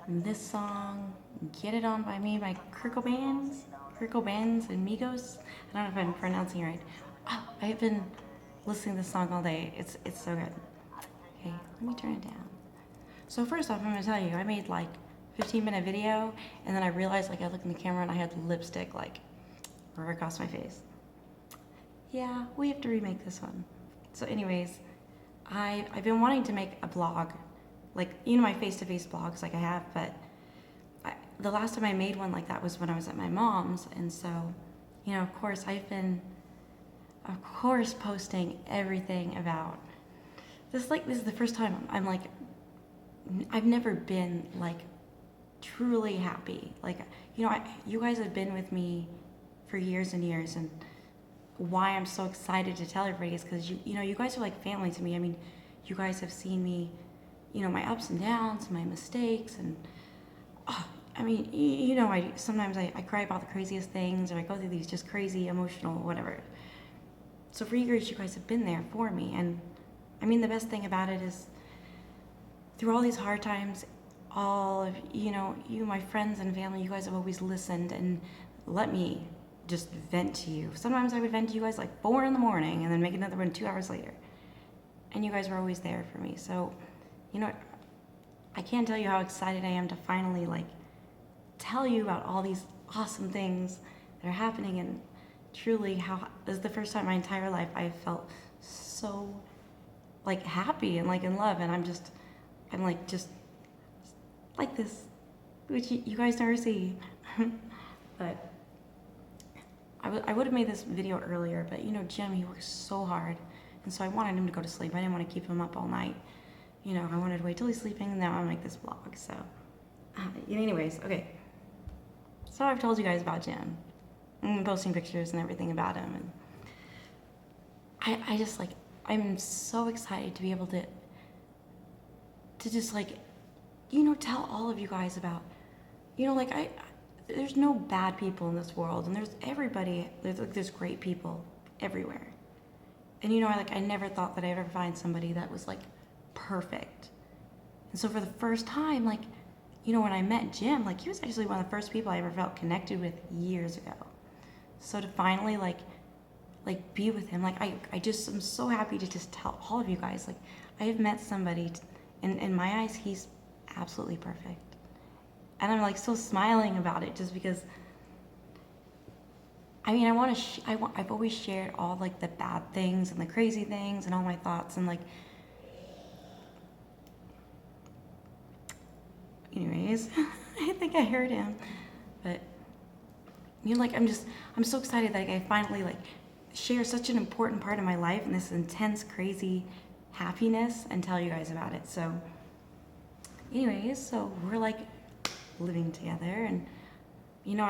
this song, Get It On by Me by Kurt Cobain and Migos. I don't know if I'm pronouncing it right. Oh, I've been listening to this song all day. It's so good. Okay, let me turn it down. So first off, I'm gonna tell you, I made like 15-minute video, and then I realized like I looked in the camera and I had lipstick like right across my face. Yeah, we have to remake this one. So anyways, I've been wanting to make a blog, like, you know, my face-to-face blogs like I have, but the last time I made one like that was when I was at my mom's, and so, you know, of course, I've been, of course, posting everything about this. Like, this is the first time I'm like, I've never been like truly happy. Like, you know, you guys have been with me for years and years, and why I'm so excited to tell everybody is because you know, you guys are like family to me. I mean, you guys have seen me, you know, my ups and downs, my mistakes, and oh, I mean, you know, sometimes I cry about the craziest things, or I go through these just crazy emotional whatever. So for years, you guys have been there for me, and I mean, the best thing about it is through all these hard times, all of, you know, you, my friends and family, you guys have always listened and let me just vent to you. Sometimes I would vent to you guys like 4 in the morning and then make another one 2 hours later. And you guys were always there for me. So, you know, I can't tell you how excited I am to finally like tell you about all these awesome things that are happening, and truly how this is the first time in my entire life I felt so like happy and like in love, and I'm like just like this, which you guys never see. But I would have made this video earlier, but you know, Jim, he works so hard, and so I wanted him to go to sleep. I didn't want to keep him up all night. You know, I wanted to wait till he's sleeping, and now I'm make this vlog. So, anyways, okay. So I've told you guys about Jim. I'm posting pictures and everything about him, and I just like, I'm so excited to be able to just like, you know, tell all of you guys about, you know, like there's no bad people in this world, and there's great people everywhere. And you know, I never thought that I'd ever find somebody that was like perfect. And so for the first time, like, you know, when I met Jim, like, he was actually one of the first people I ever felt connected with years ago. So to finally like be with him, like I just am so happy to just tell all of you guys, like, I have met somebody, in my eyes, he's absolutely perfect. And I'm like still smiling about it just because, I mean, I've always shared all like the bad things and the crazy things and all my thoughts, and like, anyways, I think I heard him, but you know, like, I'm so excited that I finally like share such an important part of my life and this intense, crazy happiness and tell you guys about it. So anyways, so we're like living together, and you know,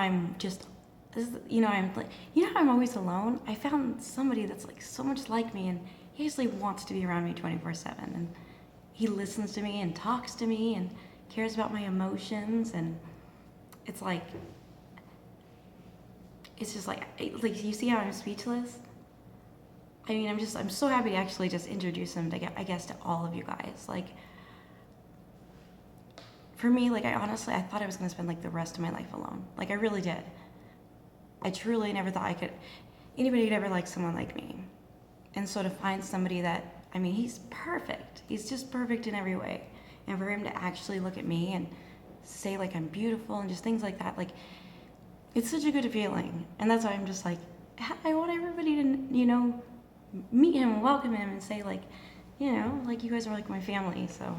you know, I'm like, you know how I'm always alone? I found somebody that's like so much like me, and he actually wants to be around me 24/7, and he listens to me and talks to me and cares about my emotions, and it's like, it's just like you see how I'm speechless? I mean, I'm so happy to actually just introduce him to, I guess, to all of you guys. Like, for me, like, I thought I was gonna spend like the rest of my life alone. Like, I really did. I truly never thought anybody could ever like someone like me. And so to find somebody that, I mean, he's perfect. He's just perfect in every way. And for him to actually look at me and say like I'm beautiful and just things like that, like, it's such a good feeling. And that's why I'm just like, I want everybody to, you know, meet him and welcome him and say like, you know, like, you guys are like my family. So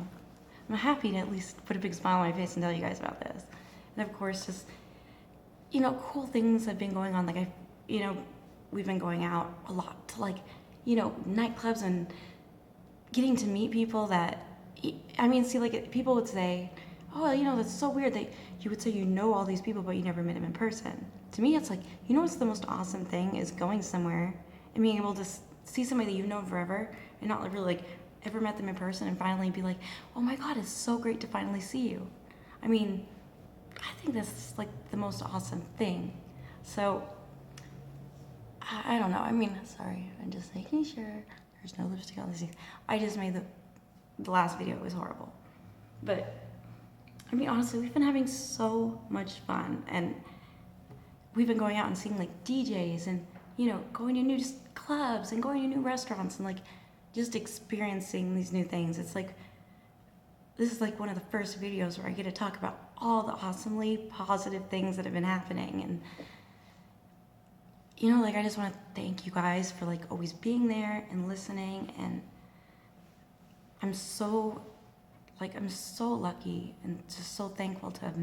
I'm happy to at least put a big smile on my face and tell you guys about this. And of course, just, you know, cool things have been going on. Like, you know, we've been going out a lot to like, you know, nightclubs and getting to meet people that, I mean, see, like, people would say, oh, you know, that's so weird that you would say you know all these people, but you never met them in person. To me, it's like, you know what's the most awesome thing is going somewhere and being able to see somebody that you've known forever and not really like ever met them in person, and finally be like, oh my God, it's so great to finally see you. I mean, I think that's like the most awesome thing. So, I don't know. I mean, sorry, I'm just making sure there's no lipstick on this. I just made the last video was horrible. But I mean, honestly, we've been having so much fun, and we've been going out and seeing like DJs and, going to new clubs and going to new restaurants and like just experiencing these new things. It's like, this is like one of the first videos where I get to talk about all the awesomely positive things that have been happening. And, like I just want to thank you guys for like always being there and listening. And I'm so lucky and just so thankful to have,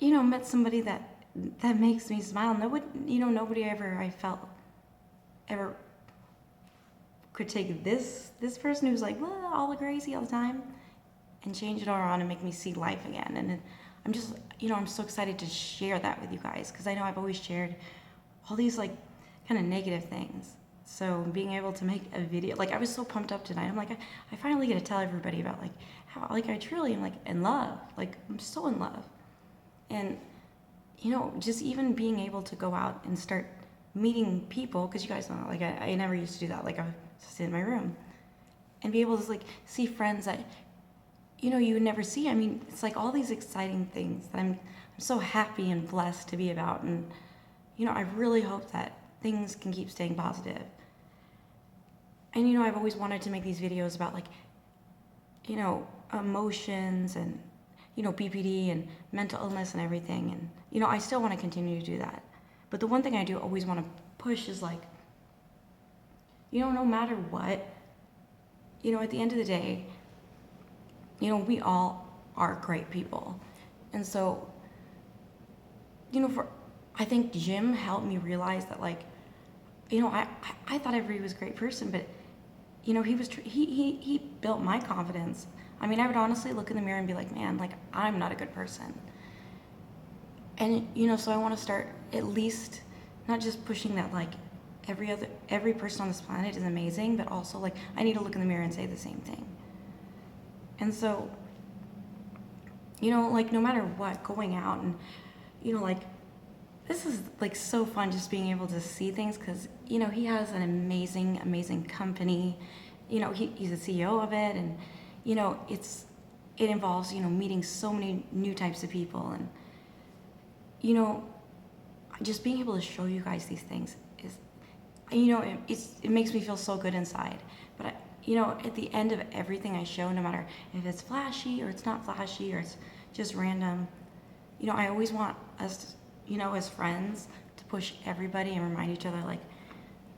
met somebody that makes me smile. Nobody ever I felt ever could take this person who's like, well, all crazy all the time, and change it all around and make me see life again. And I'm just, I'm so excited to share that with you guys, because I know I've always shared all these like kind of negative things. So being able to make a video, like I was so pumped up tonight. I'm like, I finally get to tell everybody about like how like I truly am like in love. Like I'm so in love. And just even being able to go out and start meeting people, because you guys know, like I never used to do that. Like I would sit in my room and be able to like see friends that you would never see. I mean, it's like all these exciting things that I'm so happy and blessed to be about. And I really hope that things can keep staying positive. And I've always wanted to make these videos about like emotions and BPD and mental illness and everything. And I still want to continue to do that. But the one thing I do always want to push is like, no matter what, at the end of the day, we all are great people. And so, I think Jim helped me realize that like, I thought everybody was a great person, but he built my confidence. I mean, I would honestly look in the mirror and be like, man, like I'm not a good person. And so I want to start at least not just pushing that like every person on this planet is amazing, but also like I need to look in the mirror and say the same thing. And so, like no matter what, going out and like this is like so fun just being able to see things, because he has an amazing company. He's the CEO of it, and it involves meeting so many new types of people. And just being able to show you guys these things is it makes me feel so good inside. But at the end of everything I show, no matter if it's flashy or it's not flashy or it's just random, I always want us as friends to push everybody and remind each other like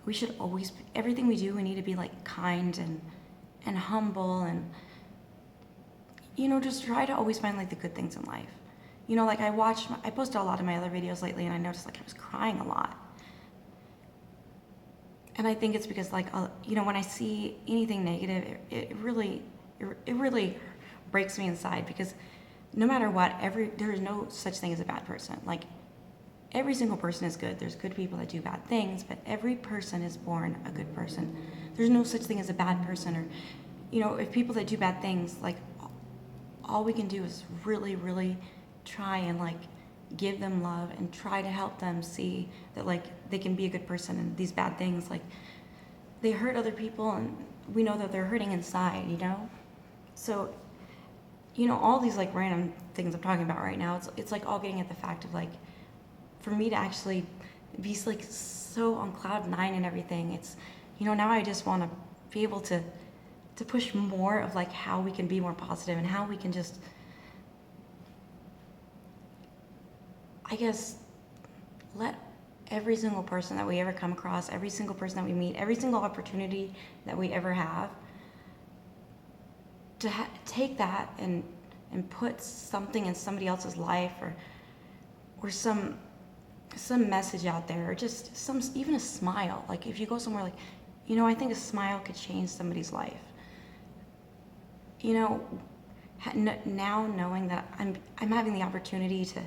we should always, everything we do, we need to be like kind and humble, and just try to always find like the good things in life. Like I posted a lot of my other videos lately, and I noticed like I was crying a lot. And I think it's because like, when I see anything negative, it really breaks me inside, because no matter what, there is no such thing as a bad person. Like every single person is good. There's good people that do bad things, but every person is born a good person. There's no such thing as a bad person. Or, if people that do bad things, like all we can do is really try and like give them love and try to help them see that like they can be a good person. And these bad things, like they hurt other people, and we know that they're hurting inside, So, all these like random things I'm talking about right now, it's like all getting at the fact of like, for me to actually be like so on cloud nine and everything, it's, now I just want to be able to push more of like how we can be more positive and how we can just, I guess, let every single person that we ever come across, every single person that we meet, every single opportunity that we ever have, to take that and put something in somebody else's life, or some message out there, or just even a smile. Like if you go somewhere, like, I think a smile could change somebody's life. Now knowing that I'm having the opportunity to,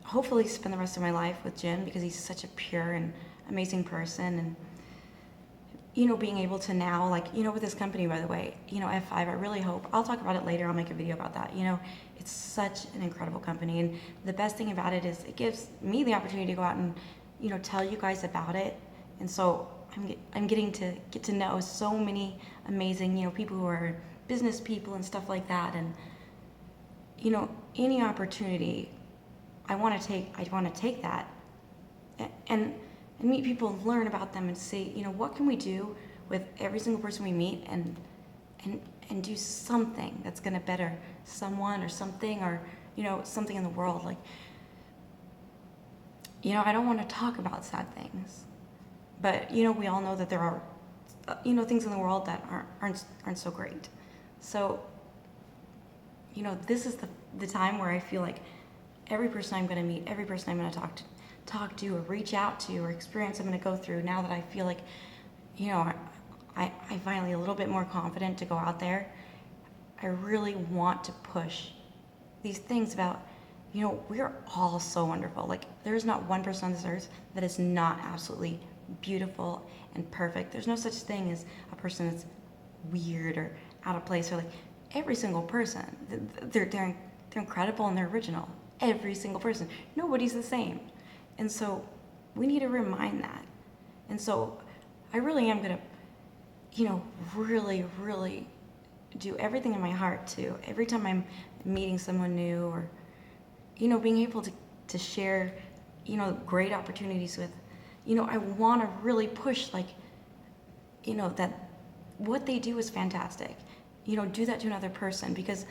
hopefully spend the rest of my life with Jim, because he's such a pure and amazing person. And being able to now, like, with this company, by the way, F5, I really hope, I'll talk about it later, I'll make a video about that. It's such an incredible company, and the best thing about it is it gives me the opportunity to go out and, tell you guys about it. And so I'm getting to get to know so many amazing, people who are business people and stuff like that. And any opportunity, I want to take that and meet people and learn about them and see, what can we do with every single person we meet and do something that's going to better someone or something, or, something in the world. Like, I don't want to talk about sad things, but, we all know that there are, things in the world that aren't so great. So, this is the time where I feel like every person I'm going to meet, every person I'm going to talk to or reach out to or experience I'm going to go through, now that I feel like, I finally a little bit more confident to go out there, I really want to push these things about, we're all so wonderful. Like, there's not one person on this earth that is not absolutely beautiful and perfect. There's no such thing as a person that's weird or out of place, or like every single person, they're incredible and they're original. Every single person. Nobody's the same. And so we need to remind that. And so I really am going to, really, really do everything in my heart to, every time I'm meeting someone new, or, being able to share, great opportunities with, I want to really push, like, that what they do is fantastic. Do that to another person, because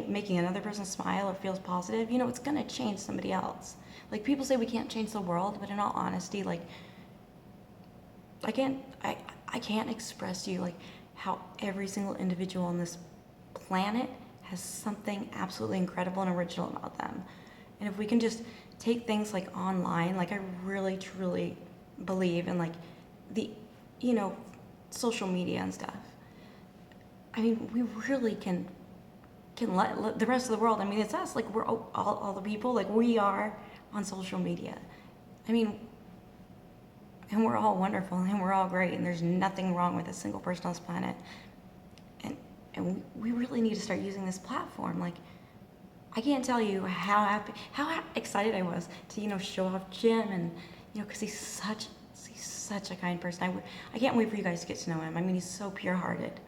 making another person smile or feels positive, it's going to change somebody else. Like, people say we can't change the world, but in all honesty, like, I can't express to you, like, how every single individual on this planet has something absolutely incredible and original about them. And if we can just take things like online, like, I really truly believe in, like, the, social media and stuff. I mean, we really can let the rest of the world, I mean, it's us, like, we're all the people, like, we are on social media. I mean, and we're all wonderful and we're all great, and there's nothing wrong with a single person on this planet. And we really need to start using this platform. Like, I can't tell you how excited I was to, show off Jim, and, because he's such a kind person. I can't wait for you guys to get to know him. I mean, he's so pure-hearted.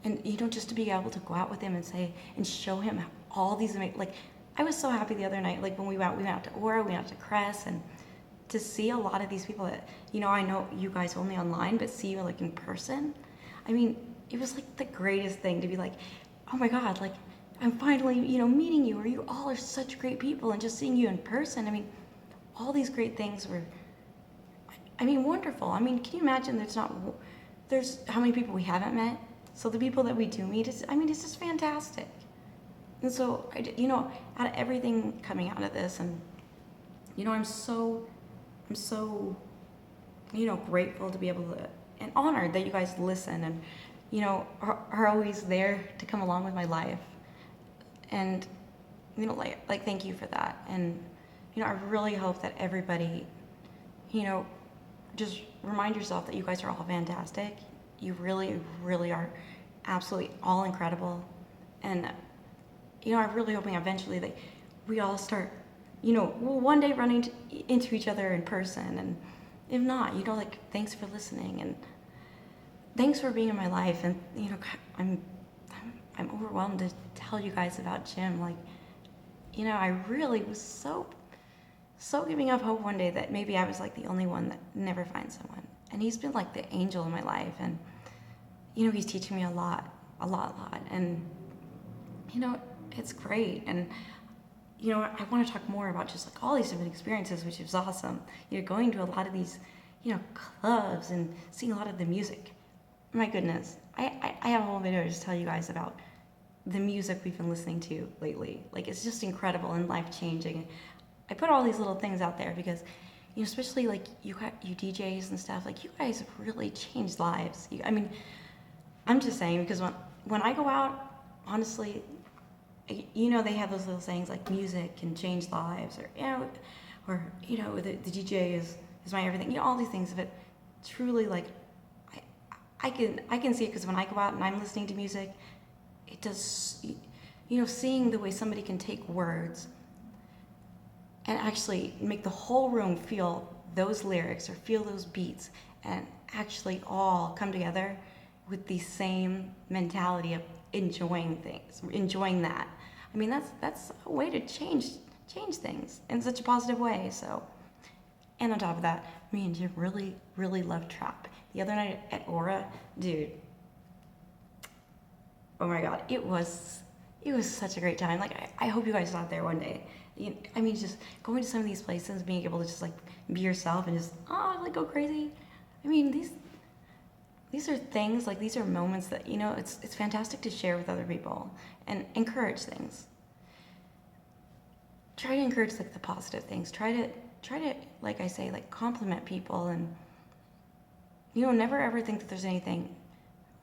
And, just to be able to go out with him and show him all these amazing, like, I was so happy the other night, like, when we went out to Aura, we went out to Crest, and to see a lot of these people that, I know you guys only online, but see you, like, in person. I mean, it was, like, the greatest thing to be like, oh my God, like, I'm finally, meeting you, or you all are such great people, and just seeing you in person. I mean, all these great things were, wonderful. I mean, can you imagine there's how many people we haven't met? So the people that we do meet, it's just fantastic. And so, out of everything coming out of this, and, I'm so, grateful to be able to, and honored that you guys listen and, are always there to come along with my life. And, like, thank you for that. And, I really hope that everybody, just remind yourself that you guys are all fantastic. You really, really are absolutely all incredible. And, I'm really hoping eventually that we all start, we'll one day running into each other in person. And if not, like, thanks for listening, and thanks for being in my life. And, I'm overwhelmed to tell you guys about Jim. Like, I really was so giving up hope one day that maybe I was, like, the only one that never finds someone. And he's been, like, the angel in my life. And, he's teaching me a lot. And, it's great. And, I want to talk more about just, like, all these different experiences, which is awesome. Going to a lot of these, clubs and seeing a lot of the music. My goodness. I have a whole video to just tell you guys about the music we've been listening to lately. Like, it's just incredible and life-changing. I put all these little things out there because, especially, like, you DJs and stuff, like, you guys have really changed lives. I'm just saying, because when I go out, honestly, they have those little sayings like music can change lives, or the DJ is my everything. All these things. But truly, like, I can see it, because when I go out and I'm listening to music, it does. Seeing the way somebody can take words and actually make the whole room feel those lyrics or feel those beats, and actually all come together with the same mentality of enjoying that. I mean, that's a way to change things in such a positive way. So, and on top of that, me and Jim really love trap. The other night at Aura, dude, oh my god, it was such a great time. Like I hope you guys are out there one day. I mean, just going to some of these places, being able to just like be yourself and just like go crazy. I mean, these are things, like these are moments that it's fantastic to share with other people and encourage things. Try to encourage like the positive things. Try to like I say, like compliment people, and never ever think that there's anything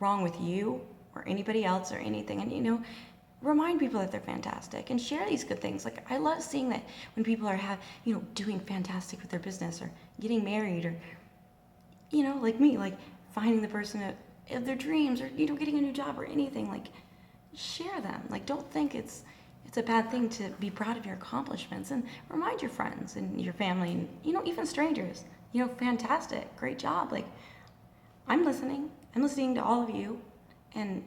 wrong with you or anybody else or anything. And remind people that they're fantastic and share these good things. Like I love seeing that when people are doing fantastic with their business or getting married or like me, like finding the person of their dreams or getting a new job or anything. Like share them. Like don't think it's a bad thing to be proud of your accomplishments, and remind your friends and your family and even strangers. Fantastic, great job. Like I'm listening to all of you, and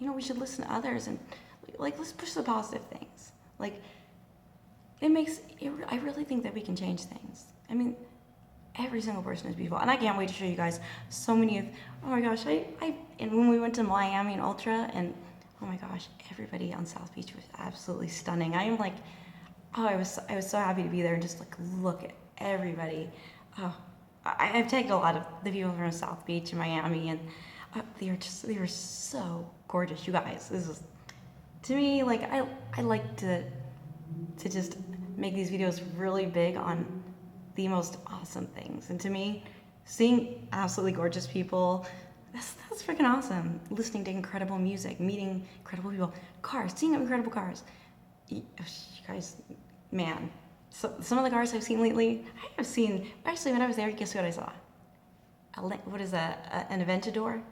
we should listen to others, and like let's push the positive things. Like I really think that we can change things. I mean, every single person is beautiful, and I can't wait to show you guys so many of. Oh my gosh, and when we went to Miami and Ultra, and oh my gosh, everybody on South Beach was absolutely stunning. I am like, I was so happy to be there and just like look at everybody. Oh, I've tagged a lot of the people from South Beach and Miami, and they were so gorgeous. You guys, this is, to me, like I like to just make these videos really big on the most awesome things. And to me, seeing absolutely gorgeous people, that's freaking awesome. Listening to incredible music, meeting incredible people, cars, seeing incredible cars. You guys, man, so some of the cars I've seen lately, actually when I was there, guess what I saw? What is that? An Aventador?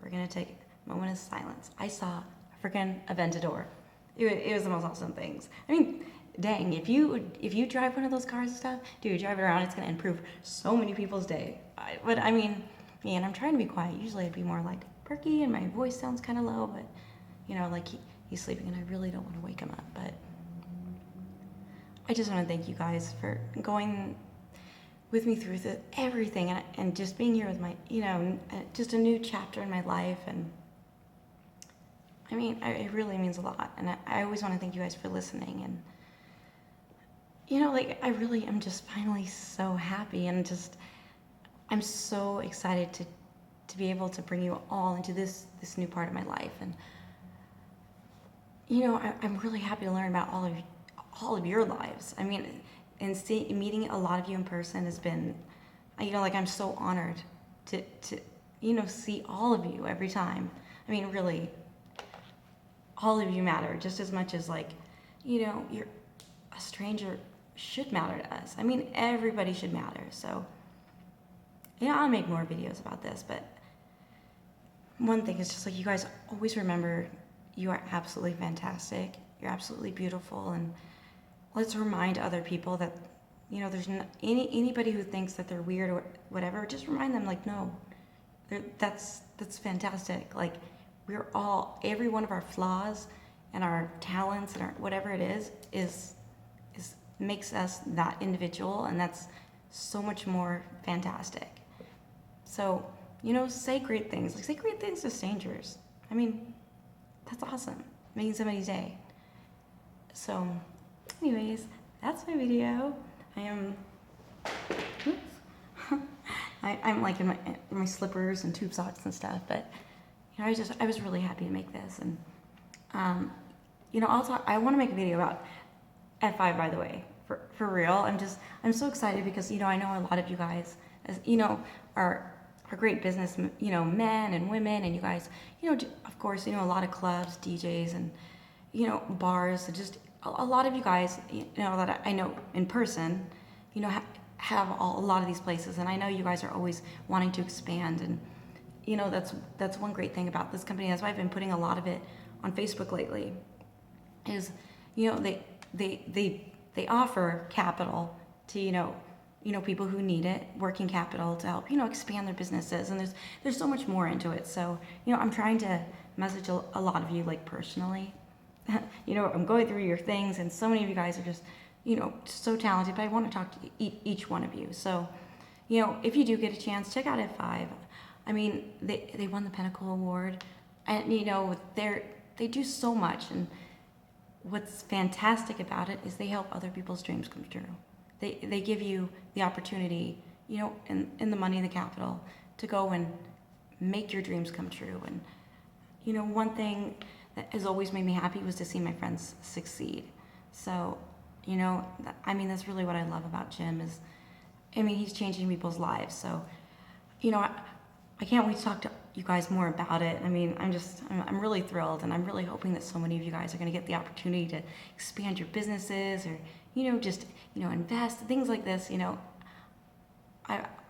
We're gonna take a moment of silence. I saw a freaking Aventador. It was the most awesome things. I mean, dang, if you drive one of those cars and stuff, dude, drive it around, it's gonna improve so many people's day. But I mean, man, I'm trying to be quiet. Usually I'd be more like perky and my voice sounds kind of low, but like he's sleeping and I really don't want to wake him up. But I just want to thank you guys for going with me through everything, and just being here with my, just a new chapter in my life. And I mean, it really means a lot. And I always want to thank you guys for listening. And like I really am just finally so happy, and just I'm so excited to be able to bring you all into this new part of my life. And I'm really happy to learn about all of your lives. I mean, and meeting a lot of you in person has been, like I'm so honored to see all of you every time. I mean, really, all of you matter just as much as you're a stranger should matter to us. I mean, everybody should matter. So I'll make more videos about this, but one thing is just like, you guys always remember, you are absolutely fantastic. You're absolutely beautiful, and let's remind other people that, there's anybody who thinks that they're weird or whatever, just remind them, like, no, that's fantastic. Like, we're all, every one of our flaws and our talents and our whatever it is makes us that individual, and that's so much more fantastic. So, say great things. Like, say great things to strangers. I mean, that's awesome. Making somebody's day. So, anyways, that's my video. I'm like in my slippers and tube socks and stuff, but I was really happy to make this. And I want to make a video about F5, by the way, for real. I'm so excited because I know a lot of you guys, as are great business, men and women, and you guys, of course, a lot of clubs, DJs, and bars. So just a lot of you guys, that I know in person, have a lot of these places, and I know you guys are always wanting to expand. And that's one great thing about this company. That's why I've been putting a lot of it on Facebook lately. Is they offer capital to people who need it, working capital to help expand their businesses, and there's so much more into it. So I'm trying to message a lot of you, like, personally, I'm going through your things, and so many of you guys are just, so talented, but I want to talk to each one of you. So, if you do get a chance, check out F5. I mean, they won the Pinnacle Award, and, they do so much, and what's fantastic about it is they help other people's dreams come true. They give you the opportunity, in the money and the capital to go and make your dreams come true. And, one thing that has always made me happy was to see my friends succeed. So, that's really what I love about Jim is, he's changing people's lives. So, I can't wait to talk to you guys more about it. I'm really thrilled, and I'm really hoping that so many of you guys are going to get the opportunity to expand your businesses or, just, invest, things like this.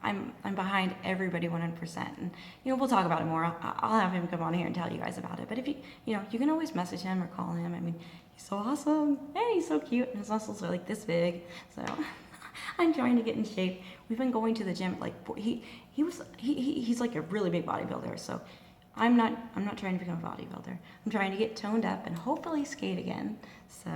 I'm behind everybody 100%. And, we'll talk about it more. I'll have him come on here and tell you guys about it. But if you can always message him or call him. He's so awesome, and he's so cute, and his muscles are like this big. So I'm trying to get in shape. We've been going to the gym, he's like a really big bodybuilder. So I'm not trying to become a bodybuilder. I'm trying to get toned up and hopefully skate again. So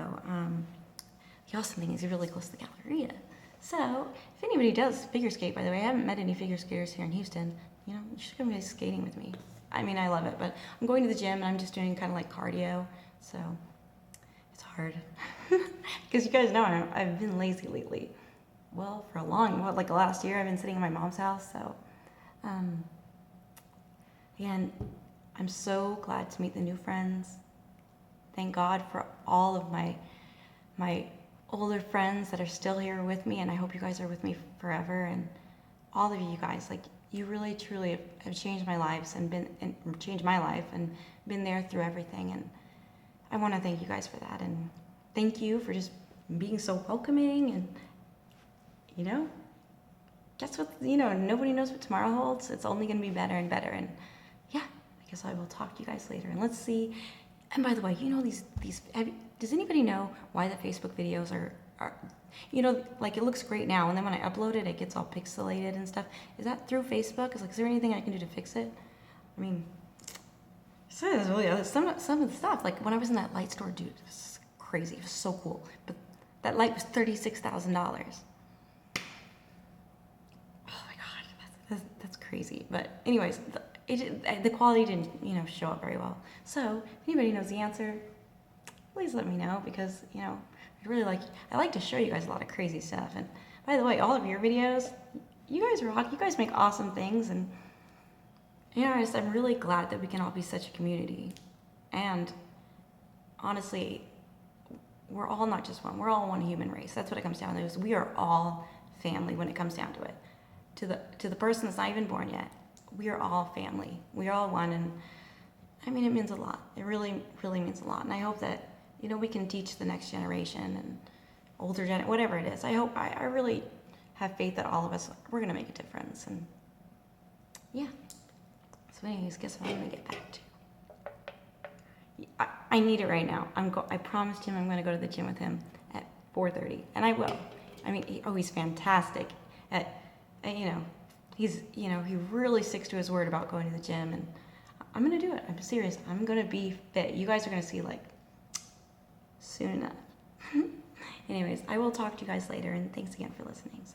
the awesome thing is you're really close to the Galleria. So if anybody does figure skate, by the way, I haven't met any figure skaters here in Houston. You should come guys skating with me. I love it, but I'm going to the gym and I'm just doing kind of like cardio. So it's hard because you guys know I've been lazy lately. Well, for like last year, I've been sitting in my mom's house. So, again, I'm so glad to meet the new friends. Thank God for all of my older friends that are still here with me, and I hope you guys are with me forever. And all of you guys, you really truly have changed my lives and changed my life and been there through everything. And I want to thank you guys for that, and thank you for just being so welcoming. And that's what nobody knows what tomorrow holds. It's only going to be better and better. And yeah, I guess I will talk to you guys later. And let's see. And by the way, does anybody know why the Facebook videos are it looks great now, and then when I upload it, it gets all pixelated and stuff. Is that through Facebook? Is there anything I can do to fix it? Some of the stuff, like when I was in that light store, dude, it was crazy. It was so cool. But that light was $36,000. Oh my God, that's crazy. But anyways, the quality didn't show up very well. So if anybody knows the answer, please let me know, because I like to show you guys a lot of crazy stuff. And by the way, all of your videos, you guys rock. You guys make awesome things, and I'm really glad that we can all be such a community. And honestly, we're all not just one. We're all one human race. That's what it comes down to. Is we are all family when it comes down to it. To the person that's not even born yet, we are all family. We are all one, and it means a lot. It really, really means a lot. And I hope that we can teach the next generation and older whatever it is. I really have faith that all of us, we're gonna make a difference. And yeah. So anyways, guess what I'm gonna get back to? I need it right now. I promised him I'm gonna go to the gym with him at 4:30, and I will. He's fantastic at, he really sticks to his word about going to the gym, and I'm gonna do it. I'm serious. I'm gonna be fit. You guys are gonna see soon enough. Anyways, I will talk to you guys later, and thanks again for listening. So.